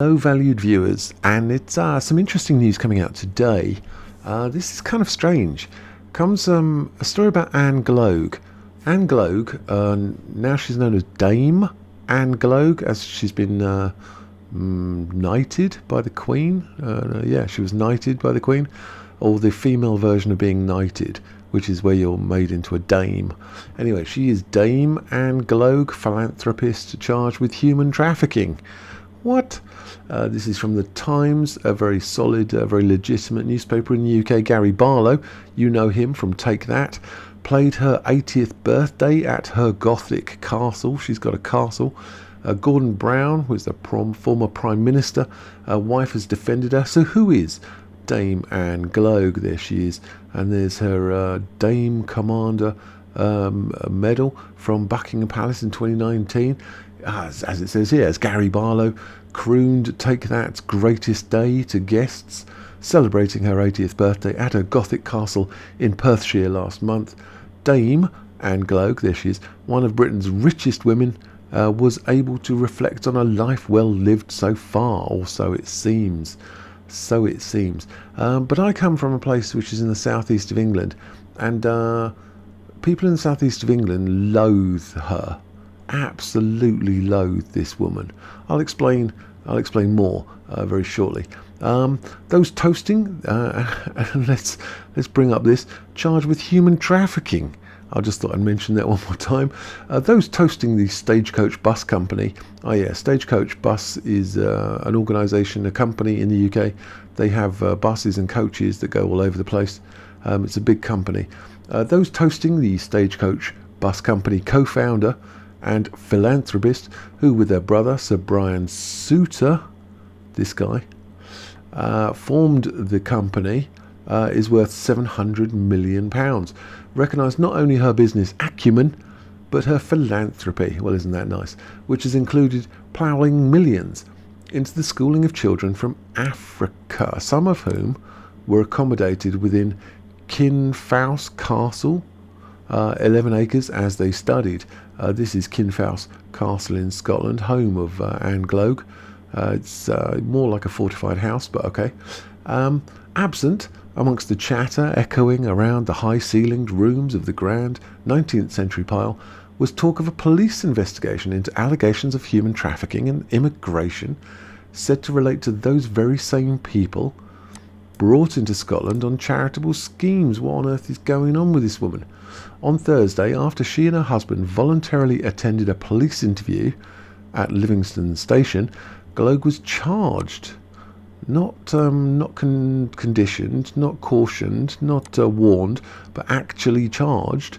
Hello valued viewers, and it's some interesting news coming out today. This is kind of strange. Comes a story about Ann Gloag. Ann Gloag, now she's known as Dame Ann Gloag, as she's been knighted by the Queen. Yeah, she was knighted by the Queen, or the female version of being knighted, which is where you're made into a dame. Anyway, she is Dame Ann Gloag, philanthropist charged with human trafficking. What? This is from the Times, a very solid, very legitimate newspaper in the UK. Gary Barlow, you know him from Take That, played her 80th birthday at her Gothic castle. She's got a castle. Gordon Brown, who is the former Prime Minister, wife has defended her. So who is Dame Ann Gloag? There she is. And there's her Dame Commander medal from Buckingham Palace in 2019. As it says here, as Gary Barlow crooned Take That's greatest day to guests celebrating her 80th birthday at her Gothic castle in Perthshire last month. Dame Ann Gloag, there she is, one of Britain's richest women, was able to reflect on a life well lived so far, or so it seems. So it seems. But I come from a place which is in the southeast of England, and people in the southeast of England loathe her. Absolutely loathe this woman. I'll explain more very shortly. Those toasting, let's bring up this, charged with human trafficking. I just thought I'd mention that one more time. Those toasting the Stagecoach bus company. Oh yeah, Stagecoach bus is an organisation, a company in the UK. They have buses and coaches that go all over the place. It's a big company. Those toasting the Stagecoach bus company co-founder and philanthropist, who with their brother Sir Brian Souter, this guy, formed the company, is worth £700 million. Recognised not only her business acumen, but her philanthropy, well isn't that nice, which has included ploughing millions into the schooling of children from Africa, some of whom were accommodated within Kinfaus Castle, 11 acres as they studied. This is Kinfaus Castle in Scotland, home of Ann Gloag. It's more like a fortified house, but okay. Absent amongst the chatter echoing around the high-ceilinged rooms of the grand 19th century pile was talk of a police investigation into allegations of human trafficking and immigration said to relate to those very same people brought into Scotland on charitable schemes. What on earth is going on with this woman? On Thursday, after she and her husband voluntarily attended a police interview at Livingston Station, Gloag was charged. Not conditioned, not cautioned, not warned, but actually charged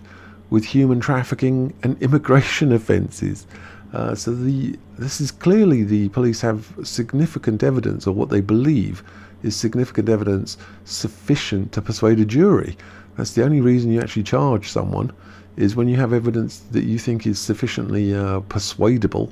with human trafficking and immigration offences. So this is clearly the police have significant evidence, or what they believe is significant evidence sufficient to persuade a jury. That's the only reason you actually charge someone, is when you have evidence that you think is sufficiently persuadable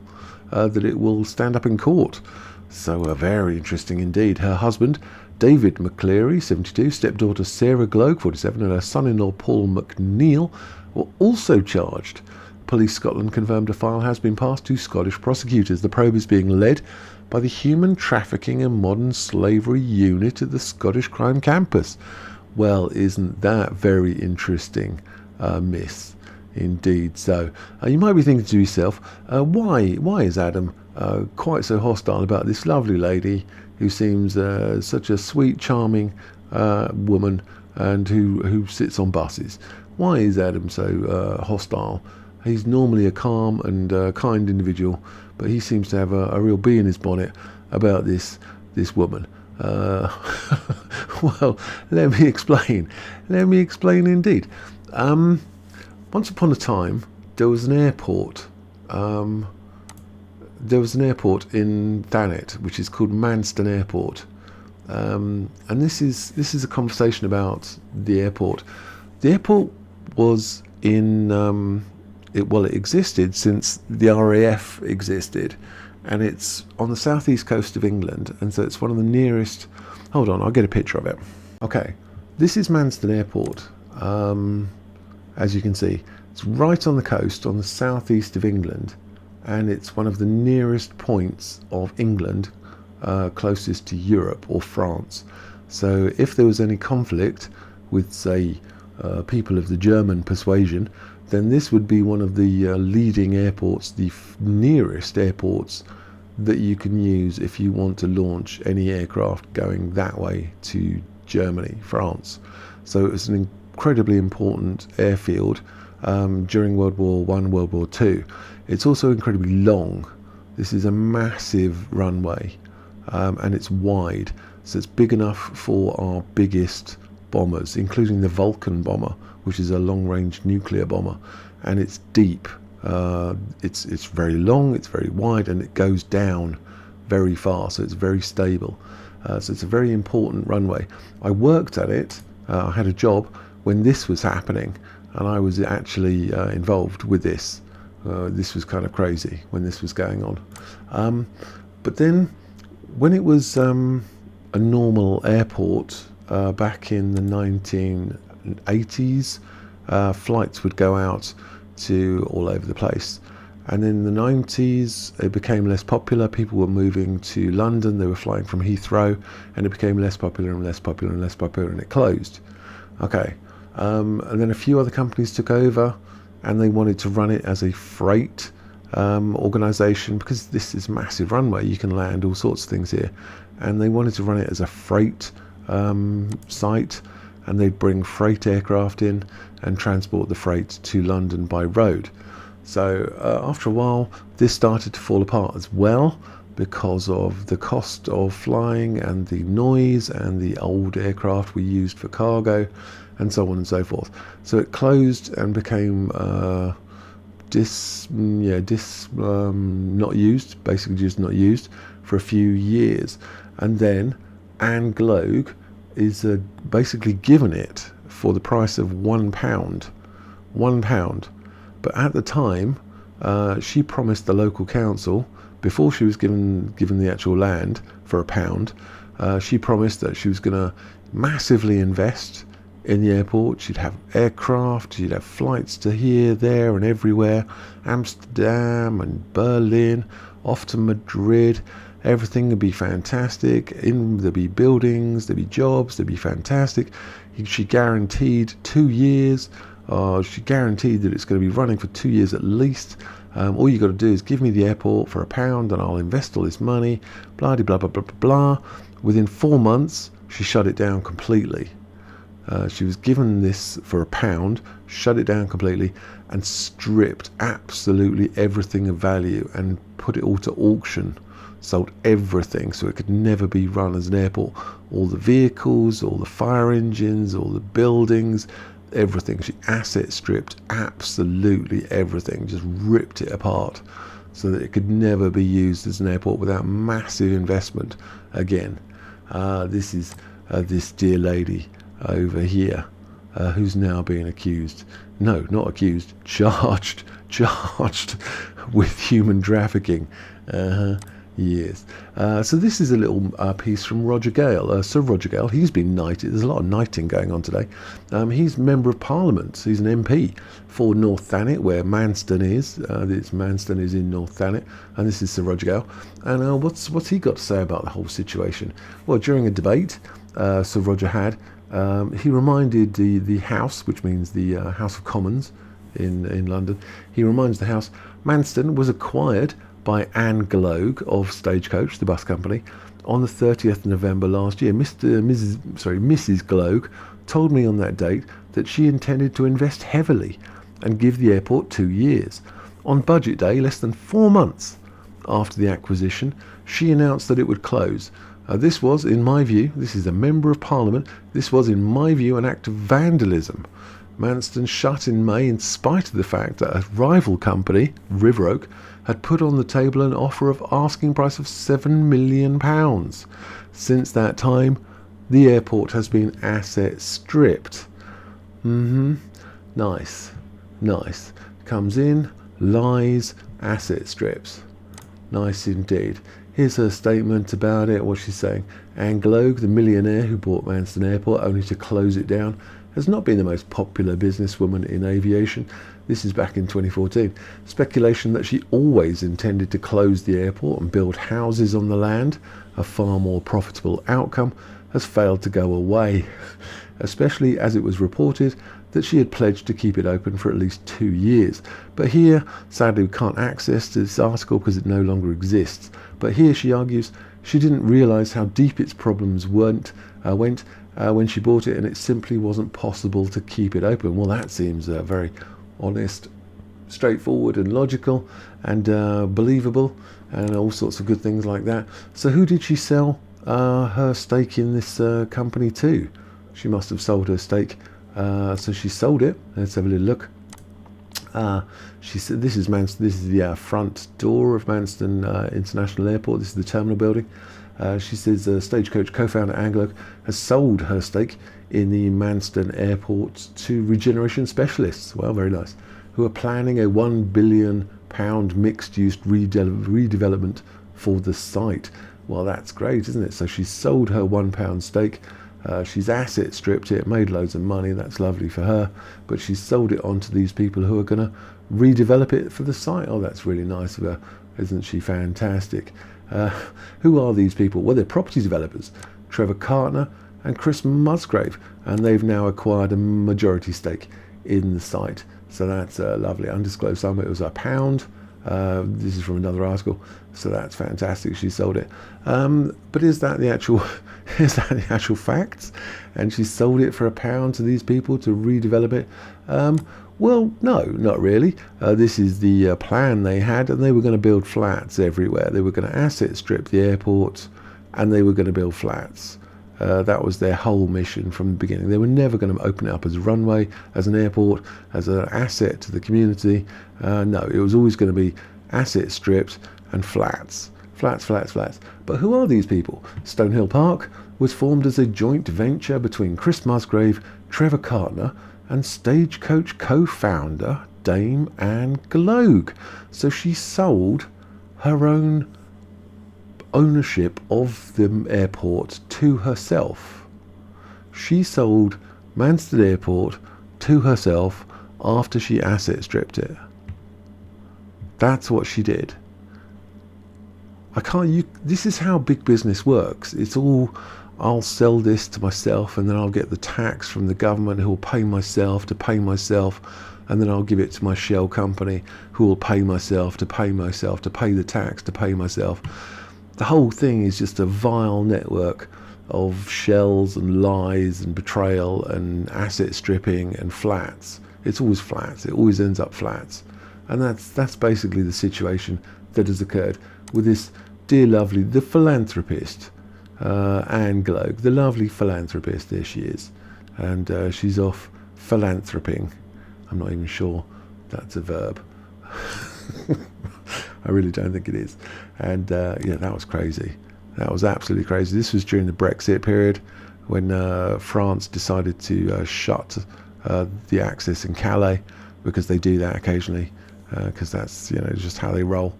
that it will stand up in court. So very interesting indeed. Her husband, David McCleary, 72, stepdaughter Sarah Gloag, 47, and her son-in-law Paul McNeil were also charged. Police Scotland confirmed a file has been passed to Scottish prosecutors. The probe is being led by the Human Trafficking and Modern Slavery Unit at the Scottish Crime Campus. Well, isn't that very interesting, miss? Indeed. So you might be thinking to yourself, why is Adam quite so hostile about this lovely lady who seems such a sweet, charming woman, and who sits on buses? Why is Adam so hostile? He's normally a calm and kind individual, but he seems to have a real bee in his bonnet about this woman. Well, let me explain. Let me explain indeed. Once upon a time, there was an airport. There was an airport in Thanet, which is called Manston Airport. And this is a conversation about the airport. The airport was in it existed since the RAF existed, and it's on the southeast coast of England, and so it's one of the nearest. Hold on, I'll get a picture of it. Okay, this is Manston Airport. As you can see, it's right on the coast on the southeast of England, and it's one of the nearest points of England closest to Europe or France. So if there was any conflict with, say, people of the German persuasion, then this would be one of the leading airports, the nearest airports that you can use if you want to launch any aircraft going that way to Germany, France. So it was an incredibly important airfield during World War I, World War II. It's also incredibly long. This is a massive runway, and it's wide, so it's big enough for our biggest bombers, including the Vulcan bomber, which is a long-range nuclear bomber, and it's deep. It's very long, it's very wide, and it goes down very far, so it's very stable. So it's a very important runway. I worked at it. I had a job when this was happening, and I was actually involved with this. This was kind of crazy when this was going on. But then, when it was a normal airport back in the 1980s, flights would go out to all over the place. And in the 90s, it became less popular. People were moving to London. They were flying from Heathrow, and it became less popular and less popular and less popular, and it closed. Okay. And then a few other companies took over, and they wanted to run it as a freight organisation, because this is a massive runway. You can land all sorts of things here. And they wanted to run it as a freight site, and they'd bring freight aircraft in and transport the freight to London by road. So after a while, this started to fall apart as well, because of the cost of flying and the noise and the old aircraft we used for cargo and so on and so forth. So it closed and became not used, basically just not used for a few years. And then Ann Gloag is basically given it for the price of £1. £1. But at the time, she promised the local council, before she was given the actual land for £1, she promised that she was going to massively invest in the airport. She'd have aircraft, she'd have flights to here, there and everywhere, Amsterdam and Berlin, off to Madrid. Everything would be fantastic. There'd be buildings, there'd be jobs, there'd be fantastic. She guaranteed 2 years. She guaranteed that it's going to be running for 2 years at least. All you got to do is give me the airport for £1 and I'll invest all this money, blah, blah, blah, blah, blah, blah. Within 4 months, she shut it down completely. She was given this for £1, shut it down completely, and stripped absolutely everything of value and put it all to auction. Sold everything, so it could never be run as an airport. All the vehicles, all the fire engines, all the buildings, everything. She asset stripped absolutely everything, just ripped it apart so that it could never be used as an airport without massive investment again. This is this dear lady over here who's now being accused, no, not accused, charged with human trafficking. Yes. So this is a little piece from Roger Gale, Sir Roger Gale. He's been knighted. There's a lot of knighting going on today. He's Member of Parliament. He's an MP for North Thanet, where Manston is. Manston is in North Thanet, and this is Sir Roger Gale. And what's he got to say about the whole situation? Well, during a debate Sir Roger had, he reminded the House, which means the House of Commons in London, he reminds the House, Manston was acquired by Ann Gloag of Stagecoach, the bus company, on the 30th November last year. Mrs. Gloag told me on that date that she intended to invest heavily and give the airport 2 years. On budget day, less than 4 months after the acquisition, she announced that it would close. This was, in my view, this is a Member of Parliament, this was, in my view, an act of vandalism. Manston shut in May in spite of the fact that a rival company, River Oak, had put on the table an offer of asking price of £7 million. Since that time, the airport has been asset stripped. Nice. Comes in, lies, asset strips. Nice indeed. Here's her statement about it, what she's saying. Ann Gloag, the millionaire who bought Manston Airport only to close it down, has not been the most popular businesswoman in aviation. This is back in 2014. Speculation that she always intended to close the airport and build houses on the land a far more profitable outcome, has failed to go away, especially as it was reported that she had pledged to keep it open for at least 2 years. But here, sadly, we can't access this article because it no longer exists. But here she argues she didn't realise how deep its problems went when she bought it, and it simply wasn't possible to keep it open. Well, that seems very honest, straightforward and logical and believable, and all sorts of good things like that. So who did she sell her stake in this company to? She must have sold her stake. So she sold it. Let's have a little look. She said, "This is Manston. This is the front door of Manston International Airport. This is the terminal building." She says Stagecoach co-founder Ann Gloag has sold her stake in the Manston Airport to regeneration specialists. Well, very nice. Who are planning a £1 billion mixed-use redevelopment for the site. Well, that's great, isn't it? So she's sold her £1 stake. She's asset stripped it, made loads of money. That's lovely for her. But she's sold it on to these people who are going to redevelop it for the site. Oh, that's really nice of her. Isn't she fantastic? Who are these people? Well, they're property developers, Trevor Cartner and Chris Musgrave, and they've now acquired a majority stake in the site. So that's lovely. Undisclosed sum. It was £1. This is from another article, so that's fantastic. She sold it. But is that the actual facts? And she sold it for £1 to these people to redevelop it. Well, no, not really. This is the plan they had, and they were going to build flats everywhere. They were going to asset strip the airport, and they were going to build flats. That was their whole mission from the beginning. They were never going to open it up as a runway, as an airport, as an asset to the community. No, it was always going to be asset stripped and flats. Flats. But who are these people? Stonehill Park was formed as a joint venture between Chris Musgrave, Trevor Cartner, and Stagecoach co-founder Dame Ann Gloag. So she sold her own ownership of the airport to herself. She sold Manston Airport to herself after she asset stripped it. That's what she did. This is how big business works. It's all, I'll sell this to myself, and then I'll get the tax from the government who will pay myself to pay myself, and then I'll give it to my shell company who will pay myself to pay myself to pay the tax to pay myself. The whole thing is just a vile network of shells and lies and betrayal and asset stripping and flats. It's always flats. It always ends up flats. And that's basically the situation that has occurred with this dear lovely, the philanthropist, Ann Gloag, the lovely philanthropist. There she is. And she's off philanthroping. I'm not even sure that's a verb. I really don't think it is. And yeah, that was crazy. That was absolutely crazy. This was during the Brexit period when France decided to shut the access in Calais, because they do that occasionally, because that's, you know, just how they roll.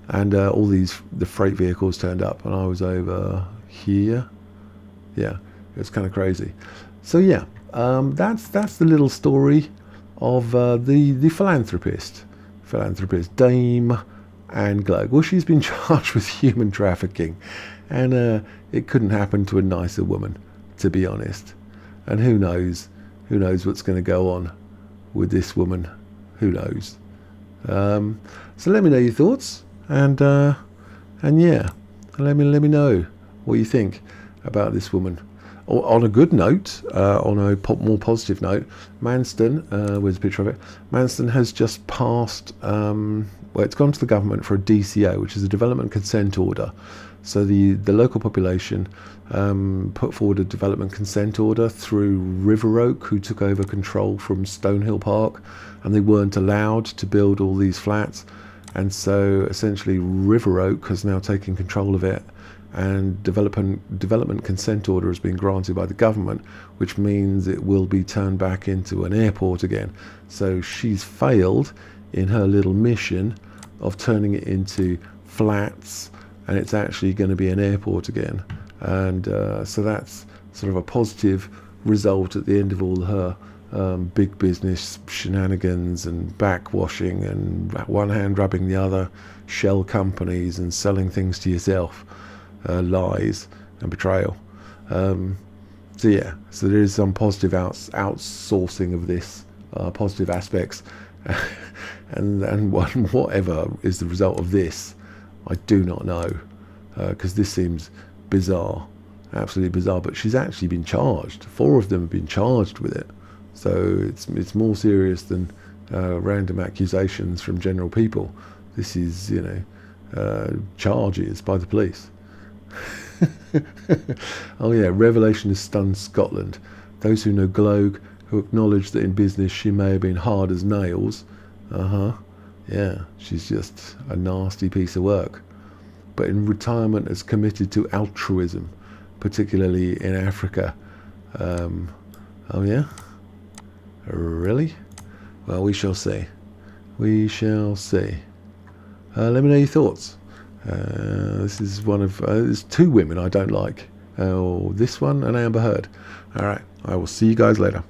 And all the freight vehicles turned up, and I was over here. Yeah, it was kind of crazy. So yeah, that's the little story of the philanthropist Dame Ann Gloag. Well, she's been charged with human trafficking, and it couldn't happen to a nicer woman, to be honest. And who knows what's going to go on with this woman? Who knows? So let me know your thoughts, and yeah, let me know what you think about this woman. On a good note, on a more positive note, Manston, where's a picture of it? Manston has just passed, well, it's gone to the government for a DCO, which is a development consent order. So the local population put forward a development consent order through River Oak, who took over control from Stonehill Park, and they weren't allowed to build all these flats. And so essentially River Oak has now taken control of it, and development consent order has been granted by the government, which means it will be turned back into an airport again. So she's failed in her little mission of turning it into flats, and it's actually going to be an airport again. And so that's sort of a positive result at the end of all her big business shenanigans and backwashing and one hand rubbing the other, shell companies and selling things to yourself. lies and betrayal. So yeah, so there is some positive outsourcing of this, positive aspects, and whatever is the result of this, I do not know, because this seems bizarre, absolutely bizarre. But she's actually been charged. 4 of them have been charged with it, so it's more serious than random accusations from general people. This is, charges by the police. Oh yeah, revelation has stunned Scotland. Those who know Gloag, who acknowledge that in business she may have been hard as nails. Yeah, she's just a nasty piece of work. But in retirement has committed to altruism, particularly in Africa. Oh yeah? Really? Well, we shall see. We shall see. Let me know your thoughts. This is one of there's 2 women I don't like. This one and Amber Heard. All right, I will see you guys later.